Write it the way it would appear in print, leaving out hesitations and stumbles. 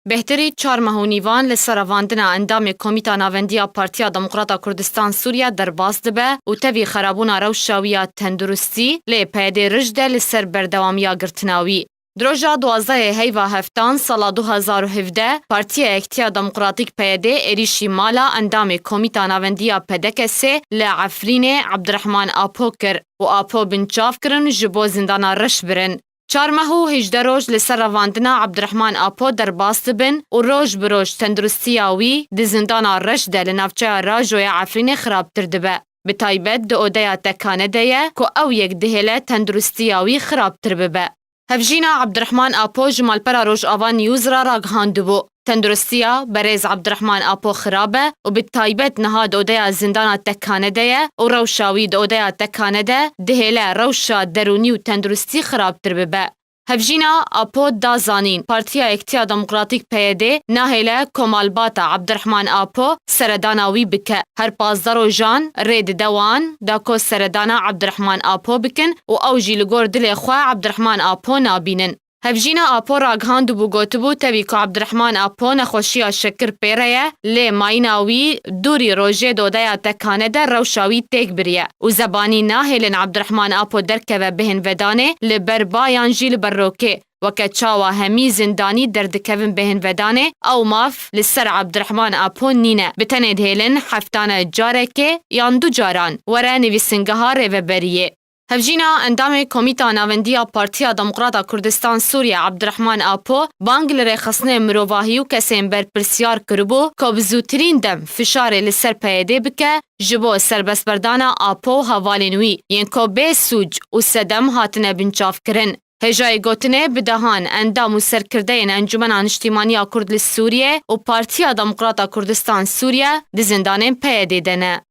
بهتری چهار مهونیوان لسراواندنا اندام کمیتا ناوندیا پارتیا دموکراتا کردستان سوریا درباز دبه و توی خرابونا روشاویا تندرستی لی پیده رجده لسر بردوامیا گرتناوی. دروژا 12 هیوا هفتان سال 2017 پارتیا اکتیا دموکراتیک پیده ایریشی مالا اندام کمیتا ناوندیا پدکسه لعفرین عبدالرحمن آپو کر و آپو بنچاف کرن جبو زندانا رش برن. چارمهو هجده روز لسر رواندنا عبدالرحمن آپو در باست بن و روز بروز تندرستیاوی دی زندانا رش ده لنفچه راجوی عفرین خراب تردبه. به تایبت ده اودیا تکانه ده که او یک دهله تندرستیاوی خراب تربه. هفجینا عبدالرحمن آپو جمال پرا روش آوان نیوز را راگهاند بو. تندرستیا بریز عبدالرحمن آپو خرابه و به تایبت نها دودیا زندان تکانه ده و روشاوی دودیا تکانه ده دهله روشا درونی و تندرستی خراب تربه. هفجینا آپو دازانین پارتیا اکتیا دموکراتیک پیده ناهیله کمالباتا عبدالرحمن آپو سرداناوی بکه. هر پازدارو جان رید دوان داکو سردانا عبدالرحمن آپو بکن و او جیلگور دل خواه عبدالرحمن آپو نابینن. هفجینا آپو راگهاند بو گوتبو تاوی که عبدالرحمن آپو نخوشیا شکر پیره لی مایناوی دوری روژه دودیا تکانه در روشاوی تیک بریه و زبانی ناهیلن عبدالرحمن آپو درکه و بهن ودانه لی بربایان جیل بروکه وکه چاوا همی زندانی دردکوین بهن ودانه او ماف لسر عبدالرحمن آپو نینه بتنه دهیلن حفتانه جاره که یان دو جاران وره نویسنگه ها رو بریه. هفجینا اندام کمیتا ناوندیا پارتیا دموکراتا کردستان سوریا عبدالرحمن آپو بانگ لرخصنه مروواهی و کسیم بر پرسیار کربو که بزودترین دم فشار لسر پیده بکه جبو سربسبردانا آپو حوالینوی ین که به سوج و سدم هاتنه بنچاف کرن. هجای گوتنه بدهان اندام و سرکردین انجمن اجتماعی کرد سوریه و پارتیا دموکراتا کردستان سوریا دی زندان پیده دنه.